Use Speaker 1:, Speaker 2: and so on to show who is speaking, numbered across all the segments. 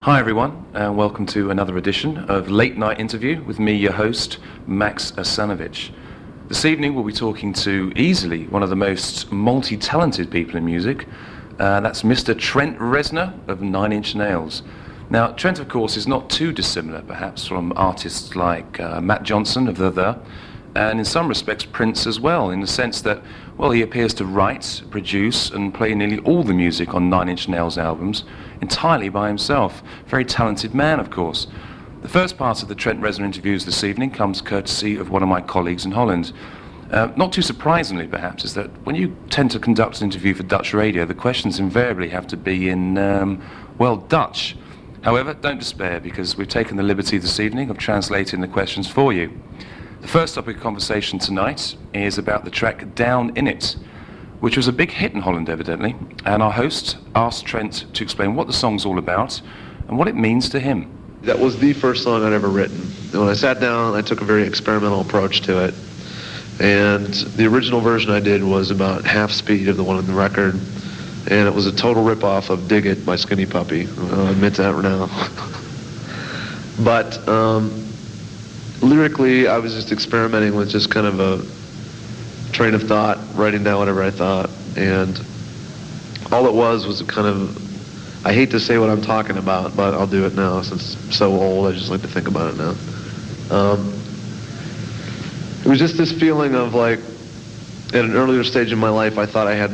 Speaker 1: Hi everyone, and welcome to another edition of Late Night Interview with me, your host, Max Asanovich. This evening we'll be talking to easily one of the most multi-talented people in music. That's Mr. Trent Reznor of Nine Inch Nails. Now, Trent, of course, is not too dissimilar, perhaps, from artists like Matt Johnson of The, and in some respects Prince as well, in the sense that, well, he appears to write, produce, and play nearly all the music on Nine Inch Nails albums entirely by himself. Very talented man, of course. The first part of the Trent Reznor interviews this evening comes courtesy of one of my colleagues in Holland. Not too surprisingly, perhaps, is that when you tend to conduct an interview for Dutch radio, the questions invariably have to be in, well, Dutch. However, don't despair, because we've taken the liberty this evening of translating the questions for you. The first topic of conversation tonight is about the track Down In It, which was a big hit in Holland, evidently, and our host asked Trent to explain what the song's all about and what it means to him.
Speaker 2: That was the first song I'd ever written. And when I sat down, I took a very experimental approach to it. And the original version I did was about half speed of the one on the record, and it was a total rip-off of Dig It by Skinny Puppy. I'll admit that now. But lyrically, I was just experimenting with just kind of a train of thought, writing down whatever I thought, and all it was a kind of, I hate to say what I'm talking about, but I'll do it now since it's so old. I just like to think about it now. It was just this feeling of, like, at an earlier stage in my life, I thought I had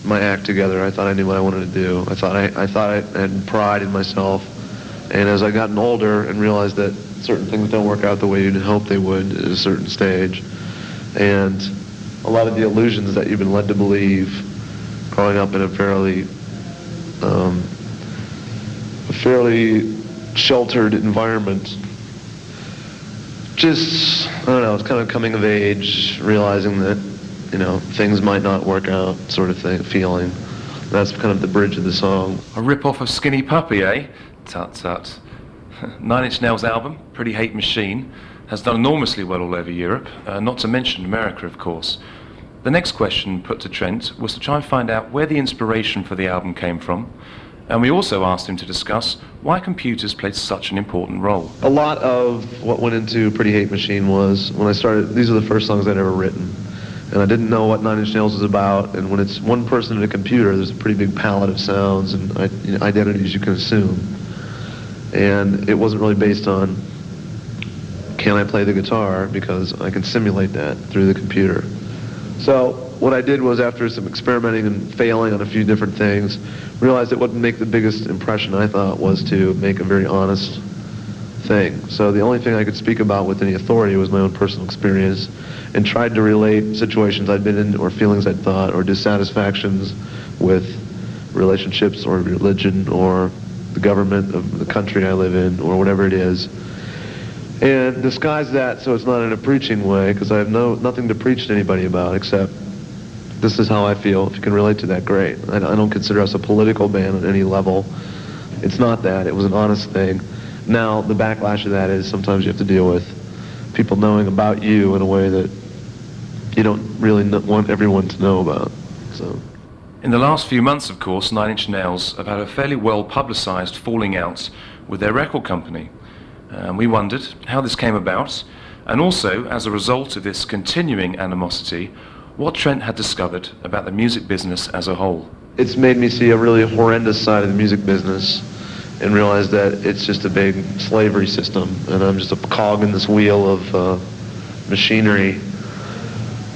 Speaker 2: my act together. I thought I knew what I wanted to do. I thought I had pride in myself, and as I gotten older and realized that certain things don't work out the way you'd hope they would at a certain stage, and a lot of the illusions that you've been led to believe growing up in a fairly sheltered environment. Just, I don't know, it's kind of coming of age, realizing that, you know, things might not work out, sort of thing, feeling. That's kind of the bridge of the song.
Speaker 1: A rip-off of Skinny Puppy, eh? Tut tut. Nine Inch Nails album, Pretty Hate Machine, has done enormously well all over Europe, not to mention America, of course. The next question put to Trent was to try and find out where the inspiration for the album came from, and we also asked him to discuss why computers played such an important role.
Speaker 2: A lot of what went into Pretty Hate Machine was, when I started, these are the first songs I'd ever written, and I didn't know what Nine Inch Nails was about, and when it's one person in a computer, there's a pretty big palette of sounds and identities you can assume. And it wasn't really based on, can I play the guitar, because I can simulate that through the computer. So what I did was, after some experimenting and failing on a few different things, realized that what would make the biggest impression, I thought, was to make a very honest thing. So the only thing I could speak about with any authority was my own personal experience, and tried to relate situations I'd been in, or feelings I'd thought, or dissatisfactions with relationships or religion or the government of the country I live in, or whatever it is, and disguise that so it's not in a preaching way, because I have nothing to preach to anybody about, except this is how I feel. If you can relate to that, great. I don't consider us a political band on any level. It's not that. It was an honest thing. Now, the backlash of that is sometimes you have to deal with people knowing about you in a way that you don't really want everyone to know about. So.
Speaker 1: In the last few months, of course, Nine Inch Nails have had a fairly well-publicized falling out with their record company. We wondered how this came about, and also, as a result of this continuing animosity, what Trent had discovered about the music business as a whole.
Speaker 2: It's made me see a really horrendous side of the music business and realize that it's just a big slavery system, and I'm just a cog in this wheel of machinery.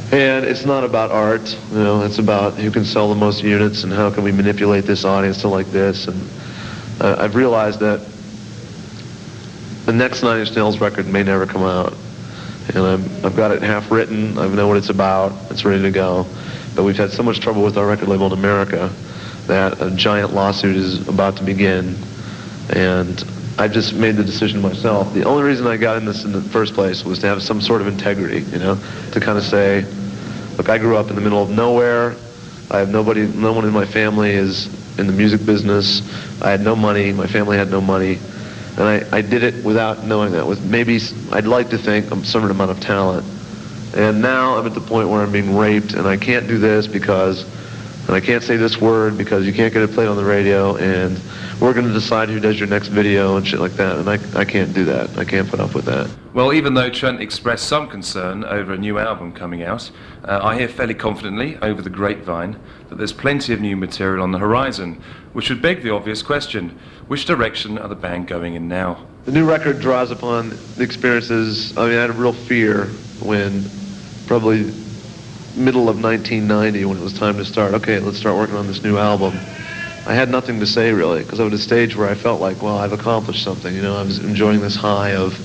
Speaker 2: And it's not about art, you know, it's about who can sell the most units and how can we manipulate this audience to like this. And I've realized that the next Nine Inch Nails record may never come out. And I've got it half written, I know what it's about, it's ready to go. But we've had so much trouble with our record label in America that a giant lawsuit is about to begin. And I just made the decision myself. The only reason I got in this in the first place was to have some sort of integrity, you know, to kind of say, look, I grew up in the middle of nowhere. I have no one in my family is in the music business. I had no money, my family had no money. And I did it without knowing that, with maybe, I'd like to think, a certain amount of talent. And now I'm at the point where I'm being raped, and I can't do this because and I can't say this word because you can't get it played on the radio, and we're going to decide who does your next video and shit like that, and I can't do that. I can't put up with that.
Speaker 1: Well, even though Trent expressed some concern over a new album coming out, I hear fairly confidently over the grapevine that there's plenty of new material on the horizon, which would beg the obvious question: which direction are the band going in now?
Speaker 2: The new record draws upon the experiences. I mean, I had a real fear when probably middle of 1990, when it was time to start, okay, let's start working on this new album. I had nothing to say, really, because I was at a stage where I felt like, well, I've accomplished something. You know, I was enjoying this high of,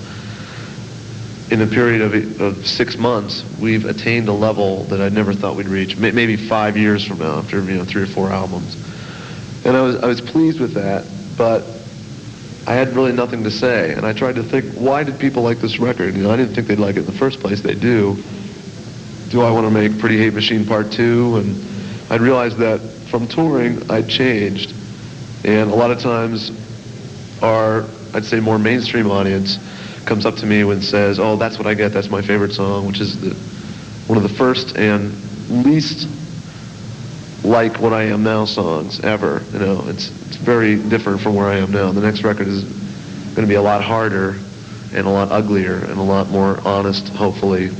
Speaker 2: in a period of 6 months, we've attained a level that I never thought we'd reach, maybe 5 years from now, after 3 or 4 albums. And I was pleased with that, but I had really nothing to say. And I tried to think, why did people like this record? You know, I didn't think they'd like it in the first place. They do. Do I want to make Pretty Hate Machine Part 2? And I'd realized that from touring, I'd changed. And a lot of times our, I'd say, more mainstream audience comes up to me and says, oh, that's what I get, that's my favorite song, which is one of the first and least like What I Am Now songs ever. You know, it's very different from where I am now. The next record is going to be a lot harder and a lot uglier and a lot more honest, hopefully,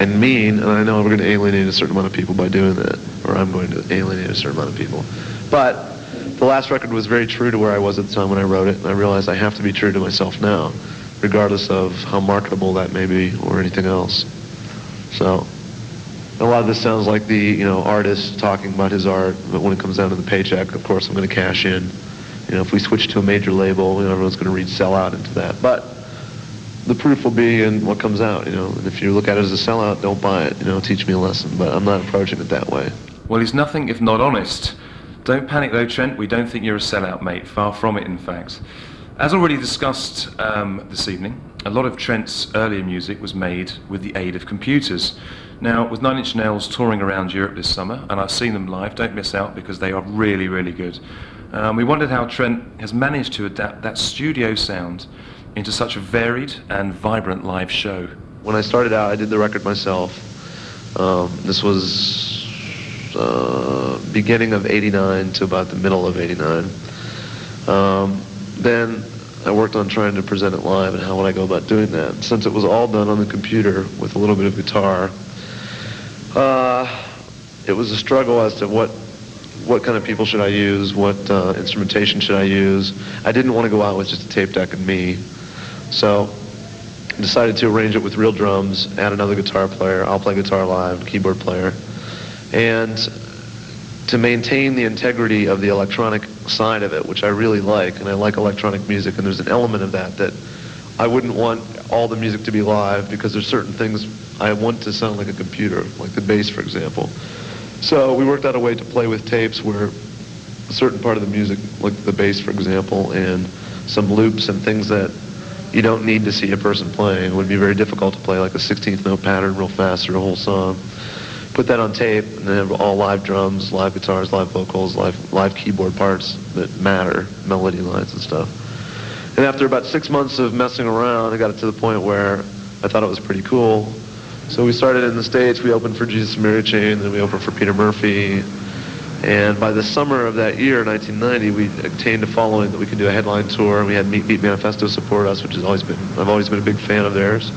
Speaker 2: and mean, and I know we're going to alienate a certain amount of people by doing that, or I'm going to alienate a certain amount of people. But the last record was very true to where I was at the time when I wrote it, and I realized I have to be true to myself now, regardless of how marketable that may be or anything else. So a lot of this sounds like the artist talking about his art, but when it comes down to the paycheck, of course I'm going to cash in. You know, if we switch to a major label, everyone's going to read sellout into that. But the proof will be in what comes out, and if you look at it as a sellout, don't buy it, teach me a lesson, but I'm not approaching it that way.
Speaker 1: Well, he's nothing if not honest. Don't panic though, Trent, we don't think you're a sellout, mate, far from it in fact. As already discussed this evening, a lot of Trent's earlier music was made with the aid of computers. Now, with Nine Inch Nails touring around Europe this summer, and I've seen them live, don't miss out because they are really, really good. We wondered how Trent has managed to adapt that studio sound into such a varied and vibrant live show.
Speaker 2: When I started out, I did the record myself. This was beginning of '89 to about the middle of '89. Then I worked on trying to present it live and how would I go about doing that. Since it was all done on the computer with a little bit of guitar, it was a struggle as to what kind of people should I use, what instrumentation should I use. I didn't want to go out with just a tape deck and me. So I decided to arrange it with real drums, add another guitar player, I'll play guitar live, keyboard player, and to maintain the integrity of the electronic side of it, which I really like, and I like electronic music, and there's an element of that I wouldn't want all the music to be live because there's certain things I want to sound like a computer, like the bass, for example. So we worked out a way to play with tapes where a certain part of the music, like the bass, for example, and some loops and things that you don't need to see a person playing. It would be very difficult to play like a 16th note pattern real fast through a whole song. Put that on tape and then have all live drums, live guitars, live vocals, live keyboard parts that matter, melody lines and stuff. And after about 6 months of messing around, I got it to the point where I thought it was pretty cool. So we started in the States, we opened for Jesus and Mary Chain, then we opened for Peter Murphy. And by the summer of that year, 1990, we attained a following that we could do a headline tour. We had Meat Beat Manifesto support us, which has I've always been a big fan of theirs.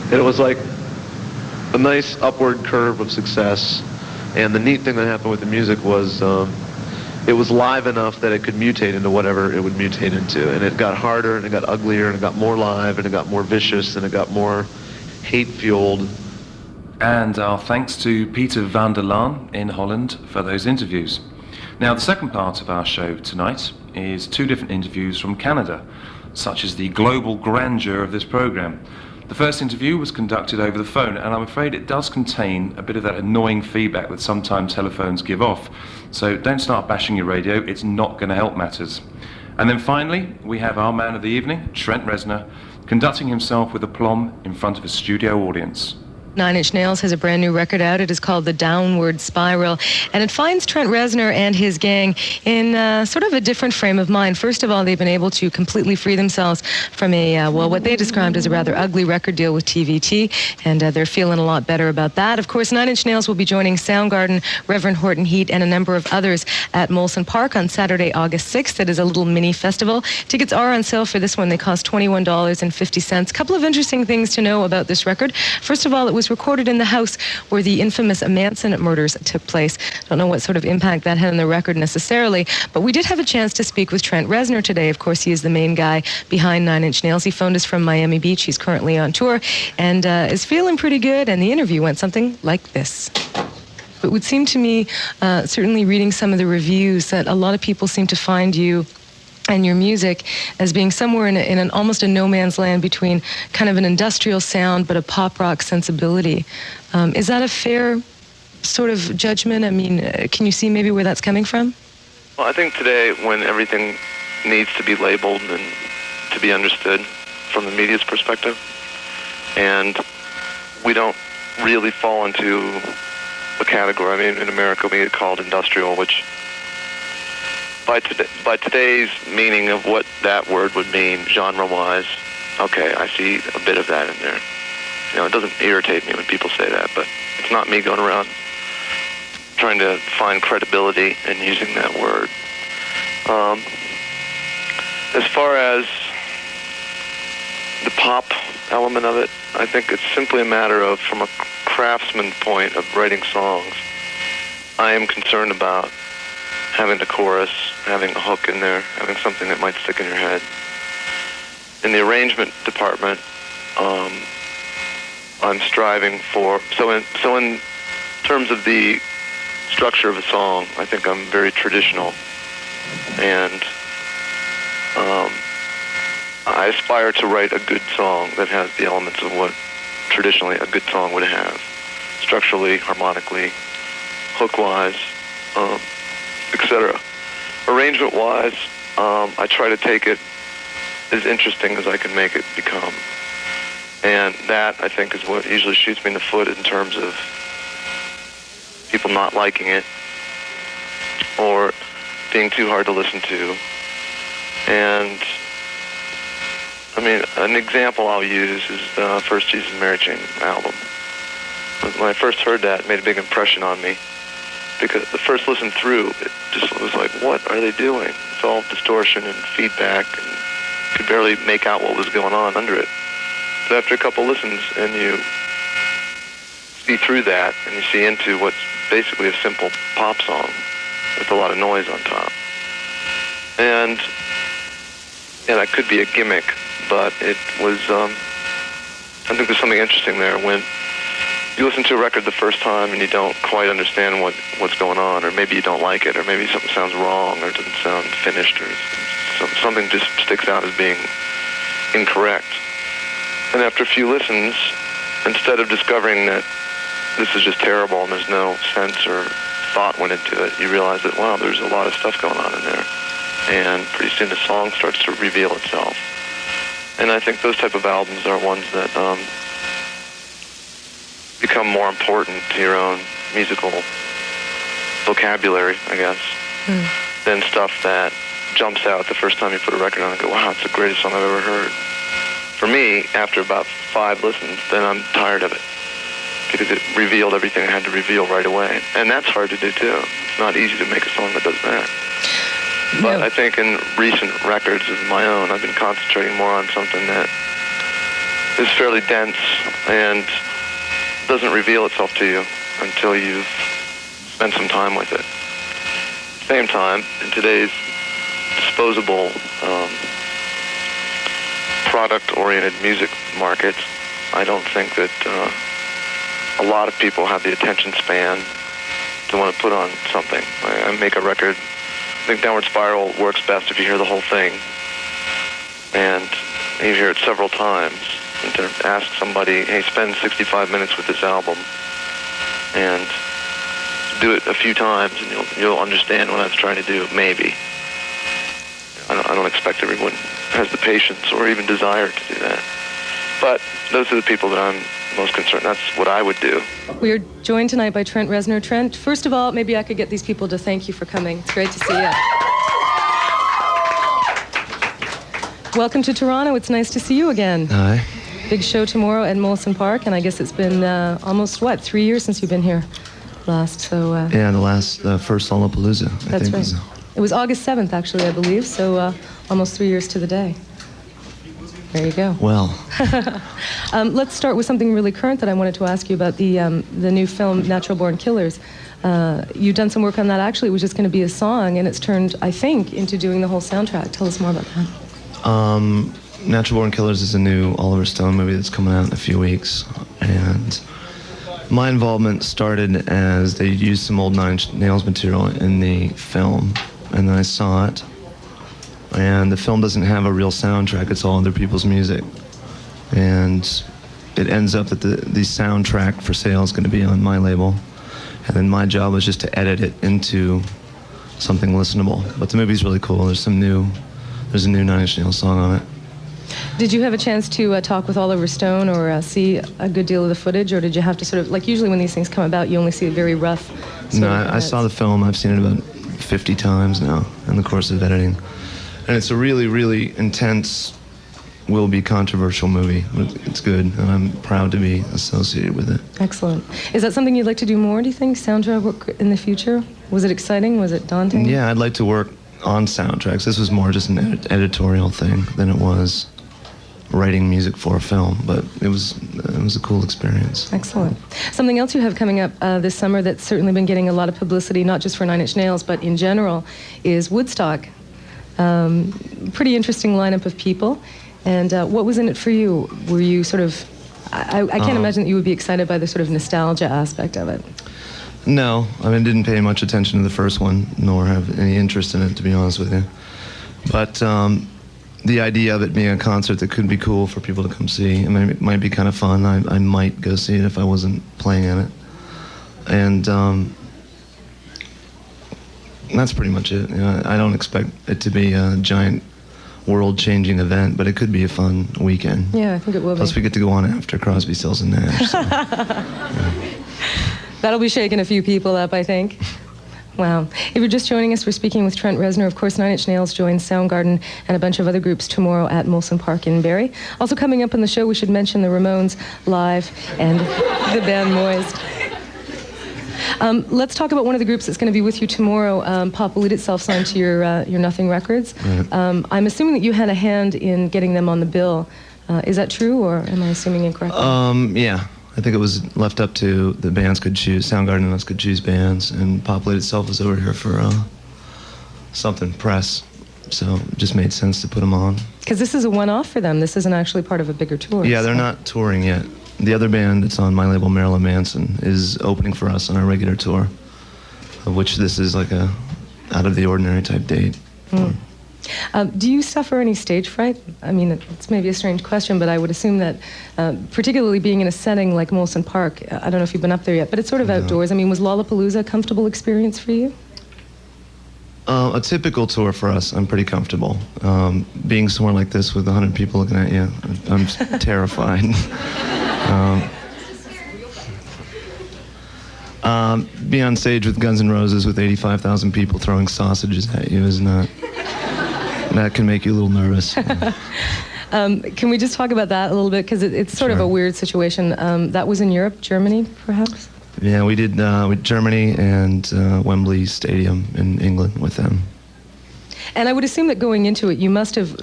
Speaker 2: And it was like a nice upward curve of success. And the neat thing that happened with the music was it was live enough that it could mutate into whatever it would mutate into. And it got harder, and it got uglier, and it got more live, and it got more vicious, and it got more hate-fueled.
Speaker 1: And our thanks to Peter van der Laan in Holland for those interviews. Now, the second part of our show tonight is 2 different interviews from Canada, such as the global grandeur of this program. The first interview was conducted over the phone, and I'm afraid it does contain a bit of that annoying feedback that sometimes telephones give off. So don't start bashing your radio, it's not going to help matters. And then finally, we have our man of the evening, Trent Reznor, conducting himself with aplomb in front of a studio audience.
Speaker 3: Nine Inch Nails has a brand new record out. It is called The Downward Spiral, and it finds Trent Reznor and his gang in sort of a different frame of mind. First of all, they've been able to completely free themselves from what they described as a rather ugly record deal with TVT, and they're feeling a lot better about that. Of course, Nine Inch Nails will be joining Soundgarden, Reverend Horton Heat, and a number of others at Molson Park on Saturday, August 6th. It is a little mini festival. Tickets are on sale for this one. They cost $21.50. A couple of interesting things to know about this record. First of all, it was recorded in the house where the infamous Manson murders took place. Don't know what sort of impact that had on the record necessarily, but we did have a chance to speak with Trent Reznor today. Of course, he is the main guy behind Nine Inch Nails. He phoned us from Miami Beach. He's currently on tour and is feeling pretty good, and the interview went something like this. It would seem to me, certainly reading some of the reviews, that a lot of people seem to find you and your music as being somewhere in an almost a no man's land between kind of an industrial sound but a pop rock sensibility. Is that a fair sort of judgment? I mean, can you see maybe where that's coming from?
Speaker 2: Well, I think today, when everything needs to be labeled and to be understood from the media's perspective, and we don't really fall into a category. I mean, in America we get called industrial, which by today's meaning of what that word would mean genre-wise, okay, I see a bit of that in there. You know, it doesn't irritate me when people say that, but it's not me going around trying to find credibility in using that word. As far as the pop element of it, I think it's simply a matter of, from a craftsman point of writing songs, I am concerned about having a chorus, having a hook in there, having something that might stick in your head. In the arrangement department, I'm striving for, so in terms of the structure of a song, I think I'm very traditional, and I aspire to write a good song that has the elements of what traditionally a good song would have, structurally, harmonically, hook-wise, etc. Arrangement-wise, I try to take it as interesting as I can make it become. And that, I think, is what usually shoots me in the foot in terms of people not liking it or being too hard to listen to. And, I mean, an example I'll use is the first Jesus and Mary Chain album. When I first heard that, it made a big impression on me, because the first listen through, it just was like, what are they doing? It's all distortion and feedback, and could barely make out what was going on under it. But after a couple listens, and you see through that, and you see into what's basically a simple pop song with a lot of noise on top. And that could be a gimmick, but it was, I think there's something interesting there when you listen to a record the first time and you don't quite understand what's going on, or maybe you don't like it, or maybe something sounds wrong, or it doesn't sound finished, or something just sticks out as being incorrect. And after a few listens, instead of discovering that this is just terrible and there's no sense or thought went into it, you realize that, wow, there's a lot of stuff going on in there. And pretty soon the song starts to reveal itself. And I think those type of albums are ones that become more important to your own musical vocabulary, I guess, than stuff that jumps out the first time you put a record on and go, wow, it's the greatest song I've ever heard. For me, after about 5 listens, then I'm tired of it, because it revealed everything it had to reveal right away. And that's hard to do, too. It's not easy to make a song that does that. But I think in recent records of my own, I've been concentrating more on something that is fairly dense and doesn't reveal itself to you until you've spent some time with it. At the same time, in today's disposable, product-oriented music market, I don't think that a lot of people have the attention span to want to put on something. I make a record. I think Downward Spiral works best if you hear the whole thing, and you hear it several times, and to ask somebody, hey, spend 65 minutes with this album, and do it a few times, and you'll understand what I was trying to do, maybe. I don't expect everyone has the patience or even desire to do that. But those are the people that I'm most concerned. That's what I would do.
Speaker 3: We are joined tonight by Trent Reznor. Trent, first of all, maybe I could get these people to thank you for coming. It's great to see you. Welcome to Toronto. It's nice to see you again.
Speaker 4: Hi.
Speaker 3: Big show tomorrow at Molson Park, and I guess it's been almost, 3 years since you've been here last, so...
Speaker 4: Yeah, the first Lollapalooza, I
Speaker 3: that's
Speaker 4: think.
Speaker 3: Right. It was August 7th, actually, I believe, so almost 3 years to the day. There you go.
Speaker 4: Well.
Speaker 3: Let's start with something really current that I wanted to ask you about, the new film, Natural Born Killers. You've done some work on that. Actually, it was just going to be a song, and it's turned, I think, into doing the whole soundtrack. Tell us more about that.
Speaker 4: Natural Born Killers is a new Oliver Stone movie that's coming out in a few weeks, and my involvement started as they used some old Nine Inch Nails material in the film, and then I saw it, and the film doesn't have a real soundtrack, it's all other people's music, and it ends up that the soundtrack for sale is going to be on my label, and then my job was just to edit it into something listenable. But the movie's really cool. There's a new Nine Inch Nails song on it.
Speaker 3: Did you have a chance to talk with Oliver Stone or see a good deal of the footage, or did you have to sort of, like usually when these things come about, you only see a very rough...
Speaker 4: No, I saw the film. I've seen it about 50 times now in the course of editing. And it's a really, really intense, will be controversial movie. It's good, and I'm proud to be associated with it.
Speaker 3: Excellent. Is that something you'd like to do more, do you think, soundtrack work in the future? Was it exciting? Was it daunting?
Speaker 4: Yeah, I'd like to work on soundtracks. This was more just an editorial thing than it was writing music for a film, but it was a cool experience.
Speaker 3: Excellent. Something else you have coming up this summer that's certainly been getting a lot of publicity, not just for Nine Inch Nails, but in general, is Woodstock. Pretty interesting lineup of people. And what was in it for you? Were you sort of... I can't imagine that you would be excited by the sort of nostalgia aspect of it.
Speaker 4: No, I didn't pay much attention to the first one, nor have any interest in it, to be honest with you. But the idea of it being a concert that could be cool for people to come see, it might be kind of fun. I might go see it if I wasn't playing in it. And that's pretty much it. I don't expect it to be a giant world-changing event, but it could be a fun weekend.
Speaker 3: Yeah, I think it will be.
Speaker 4: Plus, we get to go on after Crosby, Stills, and Nash. So, yeah.
Speaker 3: That'll be shaking a few people up, I think. Wow. If you're just joining us, we're speaking with Trent Reznor. Of course, Nine Inch Nails joins Soundgarden and a bunch of other groups tomorrow at Molson Park in Barrie. Also coming up on the show, we should mention the Ramones live and the band Moist. Let's talk about one of the groups that's going to be with you tomorrow. Pop Elite itself signed to your Nothing Records.
Speaker 4: Right.
Speaker 3: I'm assuming that you had a hand in getting them on the bill. Is that true, or am I assuming incorrectly?
Speaker 4: Yeah. I think it was left up to the bands could choose, Soundgarden and us could choose bands, and Pop Elite itself was over here for something press, so it just made sense to put them on.
Speaker 3: Because this is a one-off for them. This isn't actually part of a bigger tour.
Speaker 4: Yeah, they're not touring yet. The other band that's on my label, Marilyn Manson, is opening for us on our regular tour, of which this is like a out-of-the-ordinary type date.
Speaker 3: Do you suffer any stage fright? It's maybe a strange question, but I would assume that, particularly being in a setting like Molson Park, I don't know if you've been up there yet, but it's sort of outdoors. Was Lollapalooza a comfortable experience for you?
Speaker 4: A typical tour for us, I'm pretty comfortable. Being somewhere like this with 100 people looking at you, I'm terrified. Being on stage with Guns N' Roses with 85,000 people throwing sausages at you is not... That can make you a little nervous.
Speaker 3: Can we just talk about that a little bit? Because it's sort of a weird situation. That was in Europe, Germany, perhaps?
Speaker 4: Yeah, we did with Germany and Wembley Stadium in England with them.
Speaker 3: And I would assume that going into it, you must have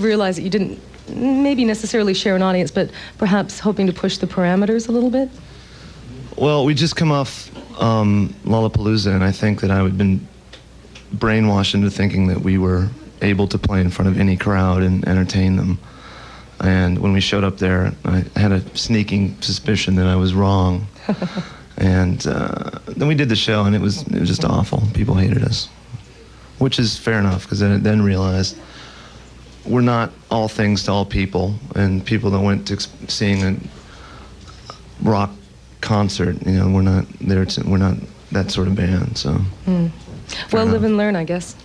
Speaker 3: realized that you didn't maybe necessarily share an audience, but perhaps hoping to push the parameters a little bit?
Speaker 4: Well, we just come off Lollapalooza, and I think that I had been brainwashed into thinking that we were able to play in front of any crowd and entertain them. And when we showed up there, I had a sneaking suspicion that I was wrong. And then we did the show, and it was just awful. People hated us, which is fair enough, because I then realized we're not all things to all people, and people that went to seeing a rock concert, we're not there we're not that sort of band. So,
Speaker 3: well, live and learn, I guess.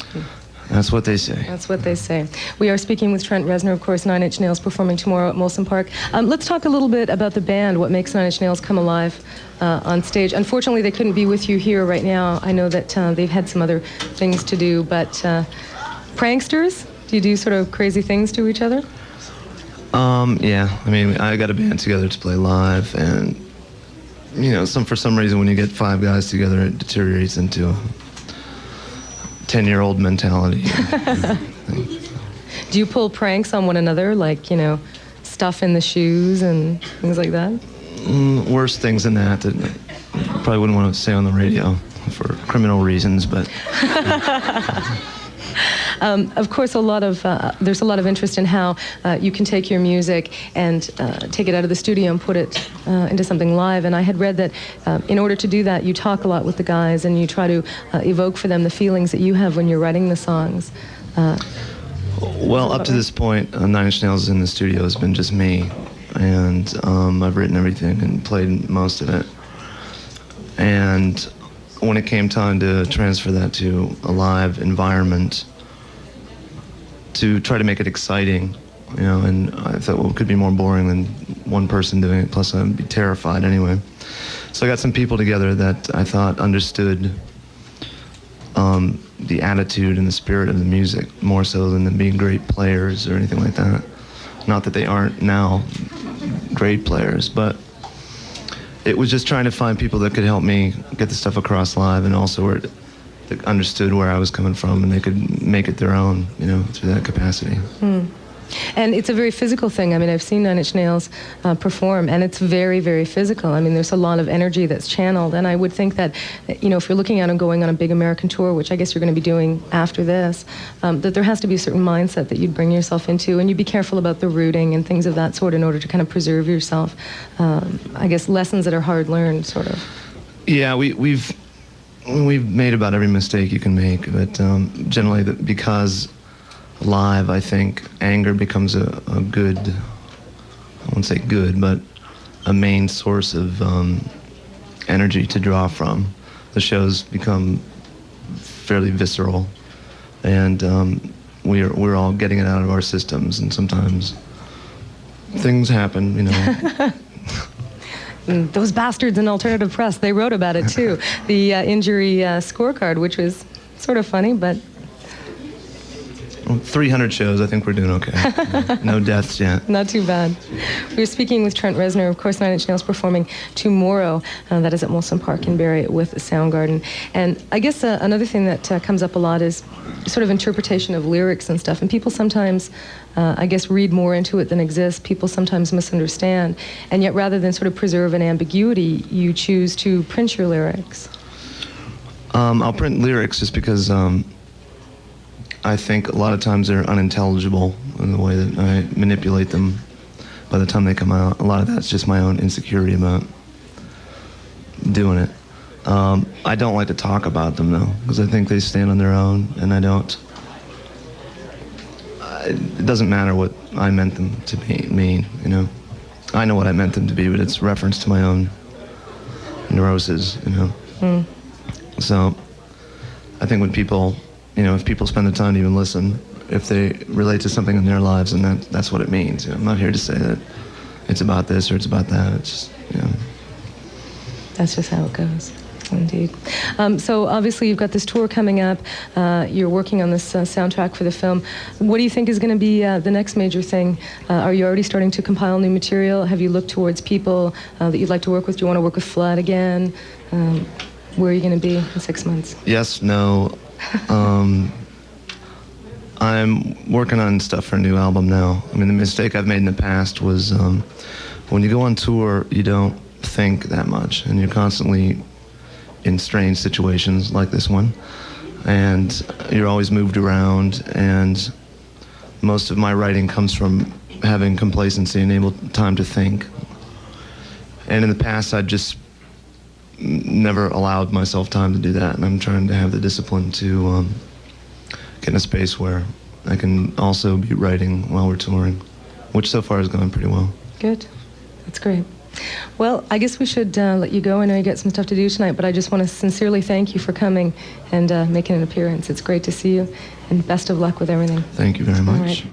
Speaker 4: That's what they say.
Speaker 3: That's what they say. We are speaking with Trent Reznor, of course, Nine Inch Nails performing tomorrow at Molson Park. Let's talk a little bit about the band, what makes Nine Inch Nails come alive on stage. Unfortunately, they couldn't be with you here right now. I know that they've had some other things to do, but pranksters? Do you do sort of crazy things to each other?
Speaker 4: Yeah. I mean, I got a band together to play live, and you know, for some reason, when you get 5 guys together, it deteriorates into a 10-year-old mentality.
Speaker 3: Do you pull pranks on one another, like, you know, stuff in the shoes and things like that?
Speaker 4: Worse things than that I probably wouldn't want to say on the radio for criminal reasons, but...
Speaker 3: Of course, there's a lot of interest in how you can take your music and take it out of the studio and put it into something live. And I had read that in order to do that, you talk a lot with the guys and you try to evoke for them the feelings that you have when you're writing the songs.
Speaker 4: Well, up to this point, Nine Inch Nails in the studio has been just me, and I've written everything and played most of it. And when it came time to transfer that to a live environment, to try to make it exciting, you know, and I thought, well, it could be more boring than one person doing it, plus I'd be terrified anyway. So I got some people together that I thought understood the attitude and the spirit of the music, more so than them being great players or anything like that. Not that they aren't now great players, but it was just trying to find people that could help me get the stuff across live, and also that understood where I was coming from, and they could make it their own, you know, through that capacity.
Speaker 3: And it's a very physical thing. I mean, I've seen Nine Inch Nails perform, and it's very, very physical. I mean, there's a lot of energy that's channeled, and I would think that, you know, if you're looking at and going on a big American tour, which I guess you're going to be doing after this, that there has to be a certain mindset that you'd bring yourself into, and you'd be careful about the routing and things of that sort in order to kind of preserve yourself. I guess lessons that are hard learned, sort of.
Speaker 4: Yeah, we've made about every mistake you can make, but generally, because live, I think anger becomes a good, I won't say good, but a main source of energy to draw from. The shows become fairly visceral, and we're all getting it out of our systems, and sometimes things happen, you know.
Speaker 3: Those bastards in alternative press, they wrote about it too. The injury scorecard, which was sort of funny, but
Speaker 4: 300 shows, I think we're doing okay. No deaths yet.
Speaker 3: Not too bad. We're speaking with Trent Reznor, of course, Nine Inch Nails performing tomorrow. That is at Molson Park in Barrie with Soundgarden. And I guess another thing that comes up a lot is sort of interpretation of lyrics and stuff. And people sometimes, I guess, read more into it than exists. People sometimes misunderstand. And yet, rather than sort of preserve an ambiguity, you choose to print your lyrics.
Speaker 4: I'll print lyrics just because I think a lot of times they're unintelligible in the way that I manipulate them by the time they come out. A lot of that's just my own insecurity about doing it. I don't like to talk about them, though, because I think they stand on their own, and I don't. It doesn't matter what I meant them to mean, you know. I know what I meant them to be, but it's reference to my own neurosis, you know. So I think when people, you know, if people spend the time to even listen, if they relate to something in their lives, and that's what it means. You know, I'm not here to say that it's about this or it's about that. It's just, you know.
Speaker 3: That's just how it goes. Indeed. So obviously you've got this tour coming up. You're working on this soundtrack for the film. What do you think is going to be the next major thing? Are you already starting to compile new material? Have you looked towards people that you'd like to work with? Do you want to work with Flood again? Where are you going to be in 6 months?
Speaker 4: Yes, no. I'm working on stuff for a new album now. I mean, the mistake I've made in the past was when you go on tour, you don't think that much, and you're constantly in strange situations like this one, and you're always moved around, and most of my writing comes from having complacency and able time to think. And in the past, I just never allowed myself time to do that, and I'm trying to have the discipline to get in a space where I can also be writing while we're touring, which so far is going pretty well.
Speaker 3: Good. That's great. Well, I guess we should let you go. I know you got some stuff to do tonight, but I just want to sincerely thank you for coming and making an appearance. It's great to see you, and best of luck with everything.
Speaker 4: Thank you very
Speaker 3: All
Speaker 4: much.
Speaker 3: right.